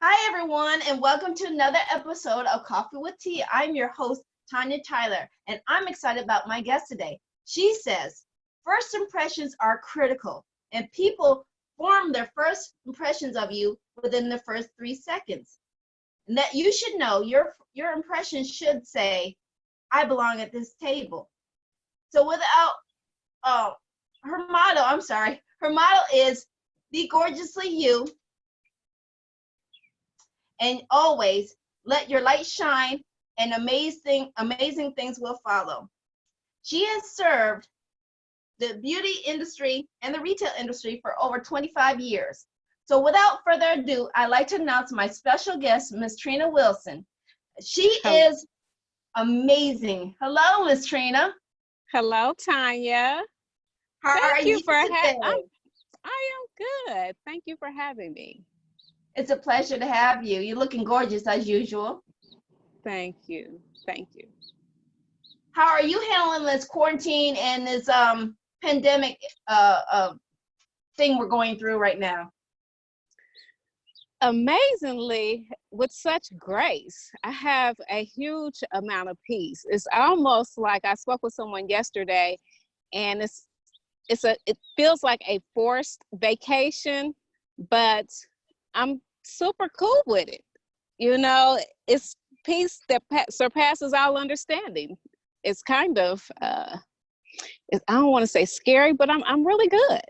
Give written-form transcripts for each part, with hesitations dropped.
Hi, everyone, and welcome to another episode of Coffee with Tea. I'm your host, Tanya Tyler, and I'm excited about my guest today. She says, first impressions are critical, and people form their first impressions of you within the first 3 seconds. And that you should know your impression should say, I belong at this table. So without, uh, her motto is, be gorgeously you, and always let your light shine and amazing things will follow. She has served the beauty industry and the retail industry for over 25 years. So without further ado, I'd like to announce my special guest, Miss Trina Wilson. She Hel- is amazing. Hello, Miss Trina. Hello, Tanya. How are Thank you you for today? I am good. Thank you for having me. It's a pleasure to have you. You're looking gorgeous as usual. Thank you. Thank you. How are you handling this quarantine and this pandemic thing we're going through right now? Amazingly, with such grace, I have a huge amount of peace. It's almost like I spoke with someone yesterday, and it feels like a forced vacation, but I'm super cool with it. It's peace that surpasses all understanding. It's kind of I don't want to say scary, but I'm really good.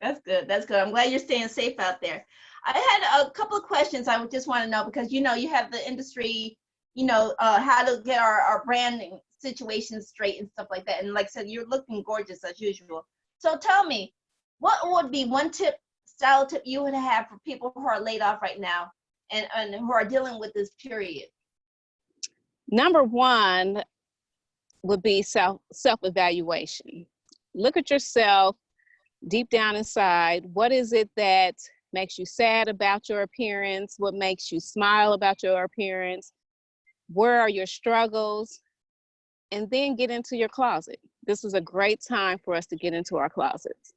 That's good. That's good. I'm glad you're staying safe out there. I had a couple of questions I would just want to know because you have the industry, how to get our branding situation straight and stuff like that. And like I said, you're looking gorgeous as usual. So tell me, what would be one style tip you would have for people who are laid off right now and who are dealing with this period? Number one would be self-evaluation. Look at yourself deep down inside. What is it that makes you sad about your appearance? What makes you smile about your appearance? Where are your struggles? And then get into your closet. This is a great time for us to get into our closets.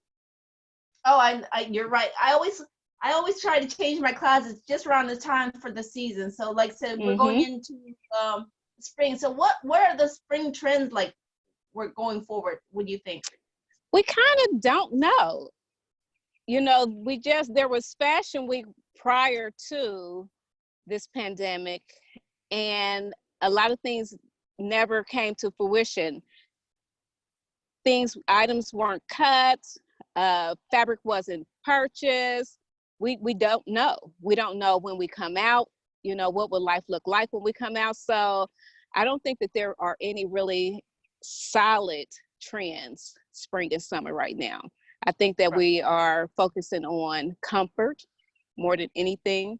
Oh, you're right. I always try to change my closets just around the time for the season. So like I said, we're going into spring. So what are the spring trends like we're going forward? What do you think? We kind of don't know. There was Fashion Week prior to this pandemic, and a lot of things never came to fruition. Items weren't cut, fabric wasn't purchased. We don't know. We don't know when we come out, what will life look like when we come out. So I don't think that there are any really solid trends spring and summer right now. I think that we are focusing on comfort more than anything.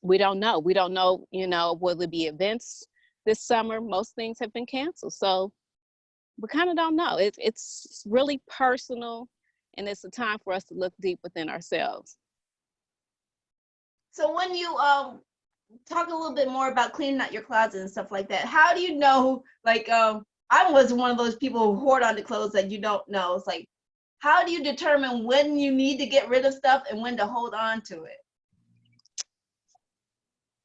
We don't know. We don't know, will there be events this summer? Most things have been canceled. So we kind of don't know. It's really personal, and it's a time for us to look deep within ourselves. So when you talk a little bit more about cleaning out your closet and stuff like that, how do you know, like I was one of those people who hoard onto clothes that you don't know. It's like, how do you determine when you need to get rid of stuff and when to hold on to it?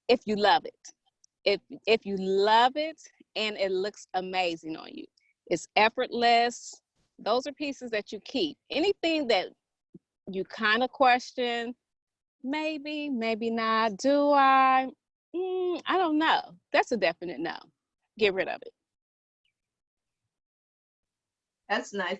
If you love it. If you love it and it looks amazing on you, it's effortless. Those are pieces that you keep. Anything that you kind of question, maybe not. Do I? I don't know. That's a definite no. Get rid of it. That's nice.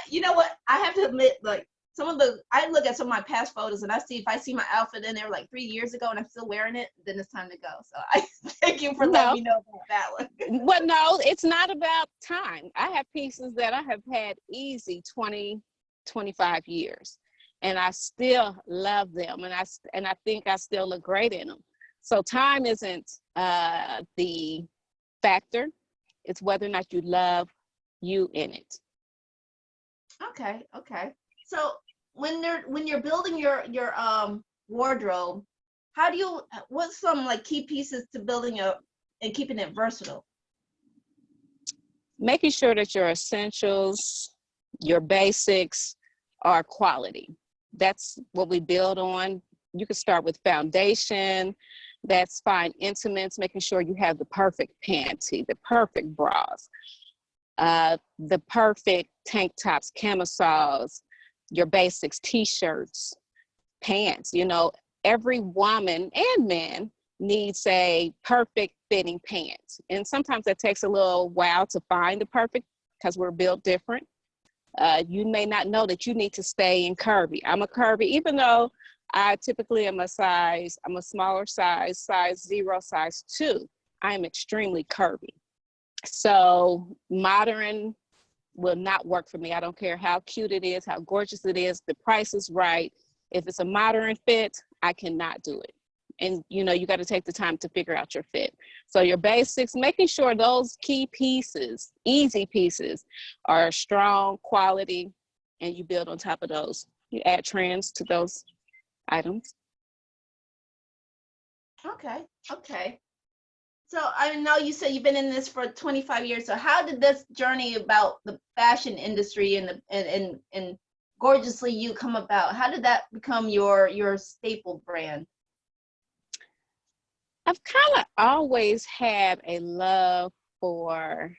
You know what? I have to admit, like I look at some of my past photos and if I see my outfit in there like 3 years ago and I'm still wearing it, then it's time to go. So I thank you for letting me know about that one. Well, no, it's not about time. I have pieces that I have had easy 20, 25 years, and I still love them, and I think I still look great in them. So time isn't the factor. It's whether or not you love you in it. Okay. So when you're building your wardrobe, what's some like key pieces to building and keeping it versatile? Making sure that your essentials, your basics are quality. That's what we build on. You can start with foundation. That's fine. Intimates, making sure you have the perfect panty, the perfect bras, the perfect tank tops, camisoles, your basics, t-shirts, pants. You know, every woman and man needs a perfect fitting pants. And sometimes that takes a little while to find the perfect, because we're built different. You may not know that you need to stay in curvy. I'm a curvy, even though I typically am I'm a smaller size 0, size 2. I am extremely curvy. So modern will not work for me. I don't care how cute it is, how gorgeous it is, the price is right. If it's a modern fit, I cannot do it. And you know, you got to take the time to figure out your fit. So your basics, making sure those key pieces, easy pieces, are strong quality, and you build on top of those. You add trends to those items. Okay. Okay. So I know you said you've been in this for 25 years. So how did this journey about the fashion industry and Gorgeously You come about? How did that become your staple brand? I've kind of always had a love for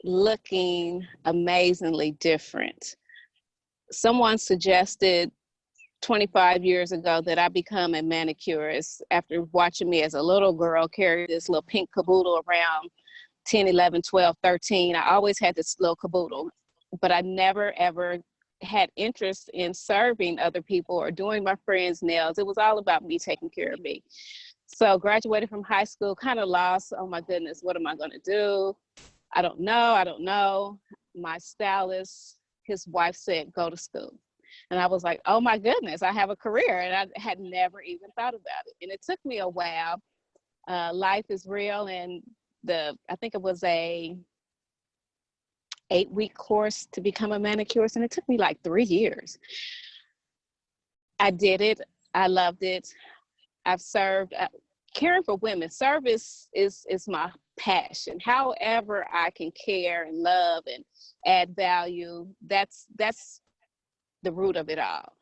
looking amazingly different. Someone suggested 25 years ago that I become a manicurist after watching me as a little girl carry this little pink caboodle around 10, 11, 12, 13. I always had this little caboodle, but I never ever had interest in serving other people or doing my friends' nails. It was all about me taking care of me. So graduated from high school, kind of lost. Oh my goodness, what am I going to do? I don't know. My stylist, his wife said, go to school. And I was like, oh my goodness, I have a career. And I had never even thought about it. And it took me a while. Life is real. And I think it was a 8-week course to become a manicurist. And it took me like 3 years. I did it. I loved it. I've served, caring for women. Service is my passion. However I can care and love and add value, that's the root of it all.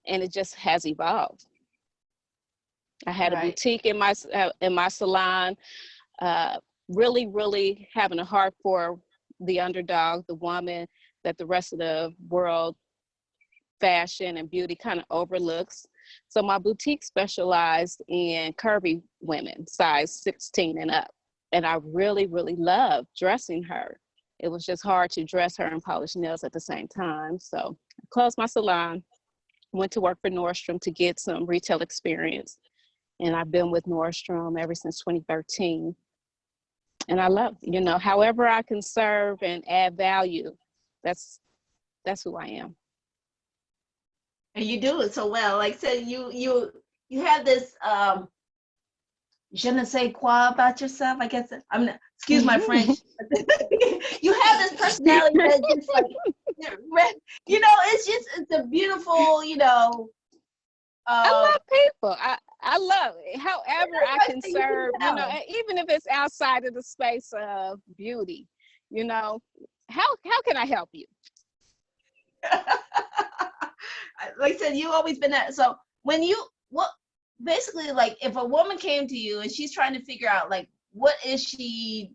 And it just has evolved. I had a boutique in my salon, really having a heart for the underdog, the woman that the rest of the world, fashion and beauty, kind of overlooks. So my boutique specialized in curvy women, size 16 and up. And I really loved dressing her. It was just hard to dress her and polish nails at the same time. So I closed my salon, went to work for Nordstrom to get some retail experience. And I've been with Nordstrom ever since 2013. And I love, however I can serve and add value, that's who I am. And you do it so well. Like I said, you have this je ne sais quoi about yourself. I guess excuse my French. You have this personality that's just like, it's a beautiful, I love people. I love it. However I can serve, even if it's outside of the space of beauty, how can I help you? Like I said, you've always been that. So basically, like, if a woman came to you and she's trying to figure out, like, what is she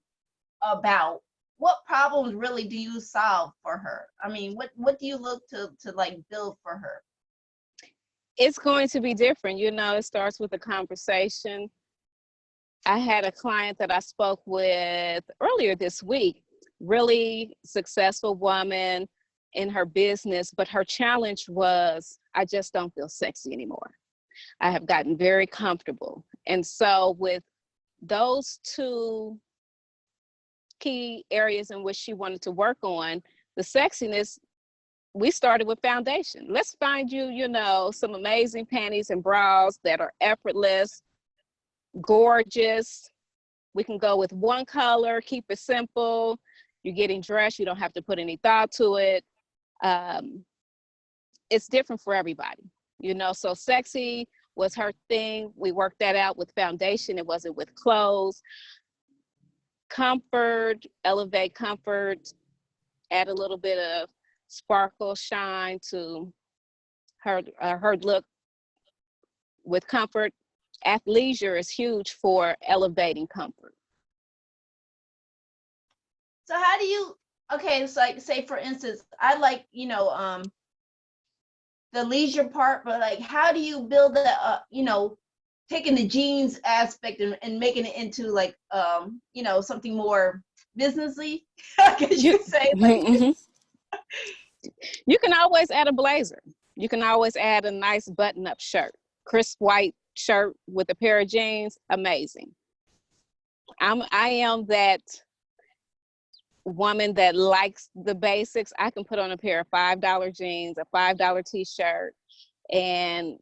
about? What problems really do you solve for her? I mean, what do you look to like build for her? It's going to be different. It starts with a conversation. I had a client that I spoke with earlier this week, really successful woman in her business, but her challenge was, I just don't feel sexy anymore. I have gotten very comfortable. And so with those two key areas in which she wanted to work on, the sexiness, we started with foundation. Let's find you, some amazing panties and bras that are effortless, gorgeous. We can go with one color, keep it simple. You're getting dressed, you don't have to put any thought to it. It's different for everybody, so sexy was her thing. We worked that out with foundation. It wasn't with clothes. Comfort, elevate comfort, add a little bit of sparkle, shine to her look. with comfort, athleisure is huge for elevating comfort. So how do you, okay, it's like, say for instance, I like, the leisure part, but like, how do you build that, taking the jeans aspect and making it into like, something more businessy, I guess you could say. Like, you can always add a blazer. You can always add a nice button-up shirt, crisp white shirt with a pair of jeans. Amazing. I am that woman that likes the basics. I can put on a pair of $5 jeans, a $5 t-shirt, and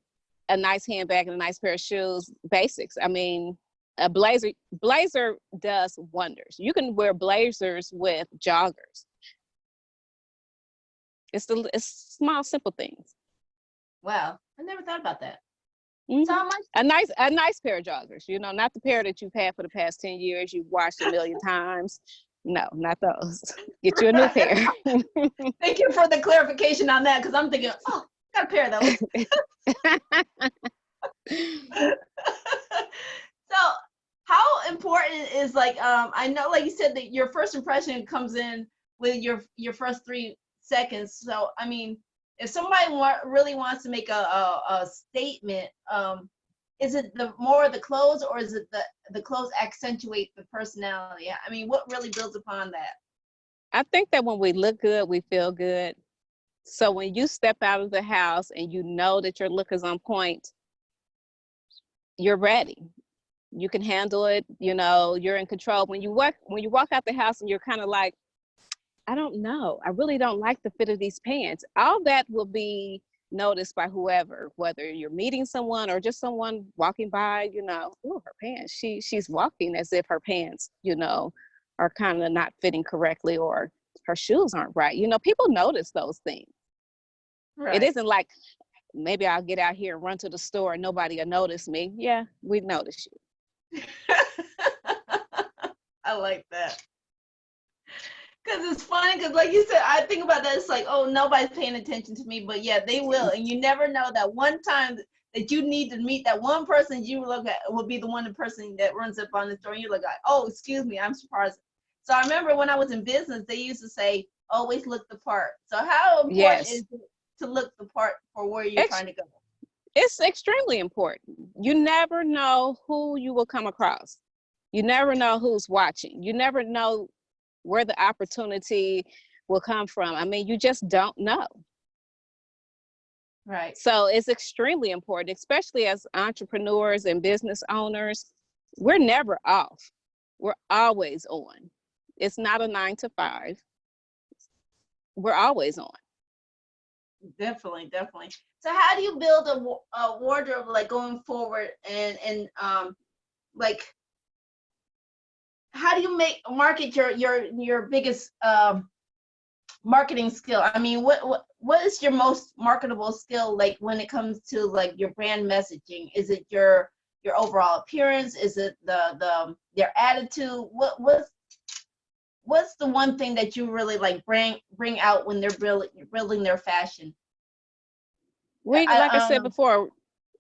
a nice handbag and a nice pair of shoes. Basics. I mean, a blazer does wonders. You can wear blazers with joggers. It's small, simple things. wow, I never thought about that. Mm-hmm. So how much? A nice pair of joggers, not the pair that you've had for the past 10 years, you've washed a million times. No, not those. Get you a new pair. Thank you for the clarification on that, because I'm thinking, oh, got a pair of those. So how important is, like, I know, like you said, that your first impression comes in with your first 3 seconds. So I mean, if somebody really wants to make a statement, is it the more the clothes, or is it the clothes accentuate the personality? I mean, what really builds upon that? I think that when we look good, we feel good. So when you step out of the house and you know that your look is on point, you're ready. You can handle it. You're in control. When you walk out the house and you're kind of like, I don't know, I really don't like the fit of these pants. All that will be noticed by whoever, whether you're meeting someone or just someone walking by, oh, her pants, she's walking as if her pants, are kind of not fitting correctly, or her shoes aren't right. People notice those things. Right. It isn't like, maybe I'll get out here and run to the store and nobody will notice me. Yeah, we notice you. I like that. Because it's funny, because like you said, I think about that, it's like, oh, nobody's paying attention to me, but yeah, they will. And you never know that one time that you need to meet that one person you look at will be the person that runs up on the store, and you look like, oh, excuse me, I'm surprised. So I remember when I was in business, they used to say, always look the part. So how important is it to look the part for where you're trying to go? It's extremely important. You never know who you will come across. You never know who's watching. You never know where the opportunity will come from. I mean, you just don't know. Right. So it's extremely important, especially as entrepreneurs and business owners. We're never off. We're always on. It's not a 9 to 5. We're always on. Definitely. So how do you build a wardrobe, like, going forward, and like, how do you market your biggest marketing skill? I mean, what is your most marketable skill, like, when it comes to, like, your brand messaging? Is it your overall appearance? Is it their attitude? What's the one thing that you really, like, bring out when they're building their fashion? Like I said before,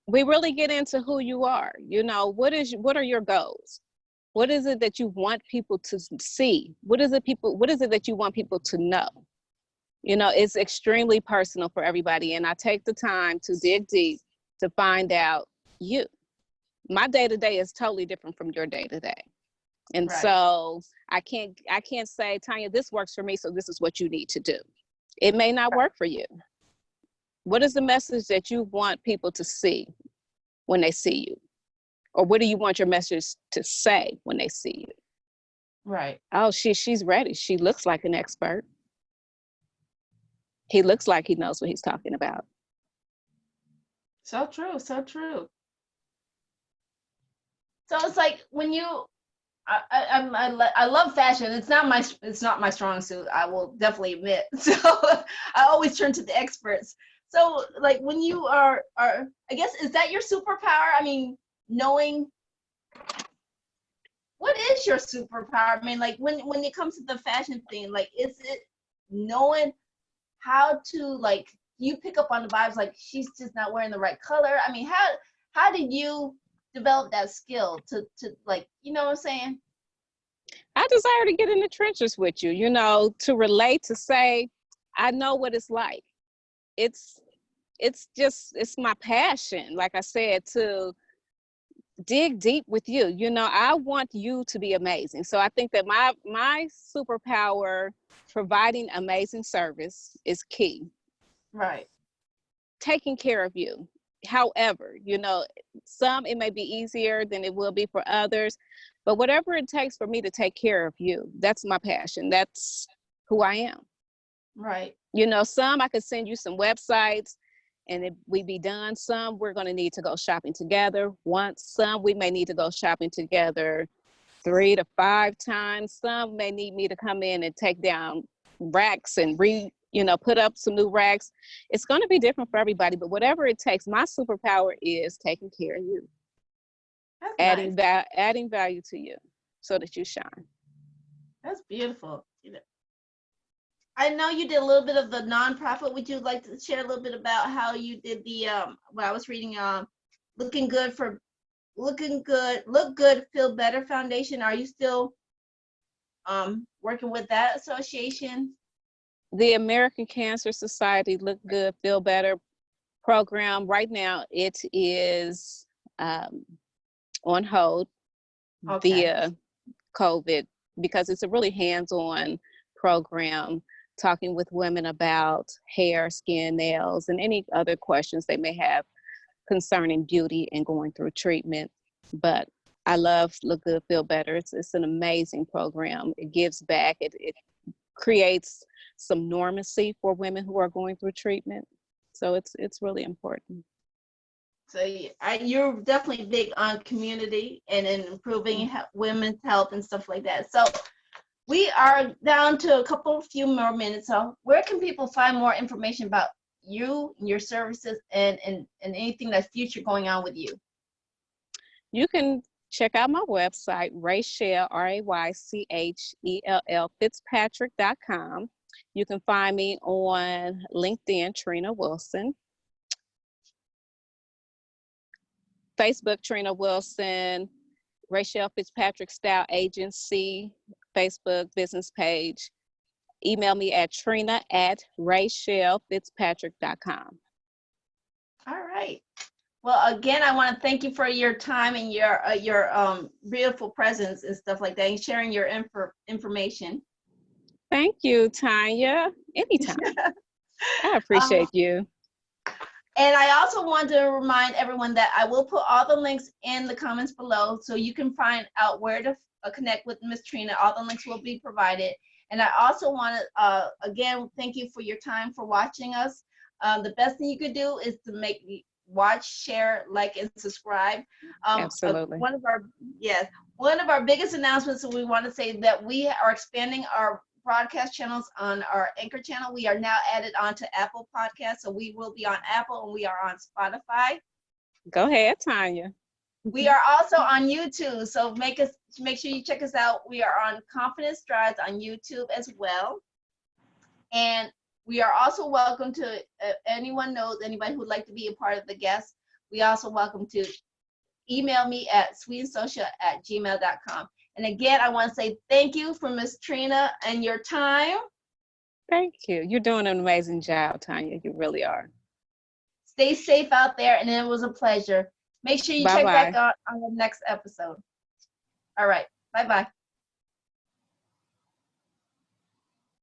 we really get into who you are. What are your goals? What is it that you want people to see? What is it that you want people to know? It's extremely personal for everybody. And I take the time to dig deep to find out you. My day-to-day is totally different from your day-to-day. And right. So I can't say, Tanya, this works for me, so this is what you need to do. It may not work for you. What is the message that you want people to see when they see you? Or what do you want your message to say when they see you? Right. Oh, she's ready. She looks like an expert. He looks like he knows what he's talking about. So true. So it's like, when you, I love fashion. It's not my strong suit, I will definitely admit. So I always turn to the experts. So, like, when you are, I guess, is that your superpower? I mean, knowing, what is your superpower? I mean, like, when it comes to the fashion thing, like, is it knowing how to, like, you pick up on the vibes, like, she's just not wearing the right color? I mean, how did you develop that skill to like, you know what I'm saying? I desire to get in the trenches with you, you know, to relate, to say, I know what it's like. It's it's my passion, like I said, to dig deep with you. You know, I want you to be amazing. So I think that my superpower, providing amazing service, is key. Right. Taking care of you. However, you know, some it may be easier than it will be for others, but whatever it takes for me to take care of you, that's my passion. That's who I am. Right. You know, some I could send you some websites and we'd be done. Some we're going to need to go shopping together once. Some we may need to go shopping together 3 to 5 times. Some may need me to come in and take down racks and put up some new racks. It's going to be different for everybody, but whatever it takes, my superpower is taking care of you, That's nice. adding value to you so that you shine. That's beautiful. I know you did a little bit of the nonprofit. Would you like to share a little bit about how you did the what I was reading looking good for looking good, look good, feel better foundation? Are you still working with that association? The American Cancer Society Look Good, Feel Better program, right now it is on hold Okay. via COVID, because it's a really hands-on program, talking with women about hair, skin, nails, and any other questions they may have concerning beauty and going through treatment. But I love Look Good, Feel Better. It's an amazing program. It gives back. It creates some normacy for women who are going through treatment. So it's really important. So you're definitely big on community and in improving women's health and stuff like that. So we are down to a few more minutes. So where can people find more information about you and your services and anything that's future going on with you? You can check out my website, Raychell, Raychell, Fitzpatrick.com. You can find me on LinkedIn, Trina Wilson. Facebook, Trina Wilson. Raychell Fitzpatrick Style Agency, Facebook business page. Email me at trina@raychellfitzpatrick.com. All right. Well, again, I want to thank you for your time and your beautiful presence and stuff like that, and sharing your information. Thank you, Tanya. Anytime. I Um, appreciate you. And I also want to remind everyone that I will put all the links in the comments below so you can find out where to connect with Miss Trina. All the links will be provided. And I also want to, again, thank you for your time for watching us. The best thing you could do is to watch, share, like, and subscribe. Absolutely. One of our biggest announcements that we want to say that we are expanding our broadcast channels on our Anchor channel. We are now added on to Apple Podcasts, so we will be on Apple and we are on Spotify. Go ahead, Tanya. We are also on YouTube, so make sure you check us out. We are on Confidence Strides on YouTube as well, and we are also welcome to anybody who would like to be a part of the guests. We also welcome to email me at sweetsocial@gmail.com. And again, I want to say thank you for Miss Trina and your time. Thank you. You're doing an amazing job, Tanya. You really are. Stay safe out there, and it was a pleasure. Make sure you check back on the next episode. All right. Bye-bye.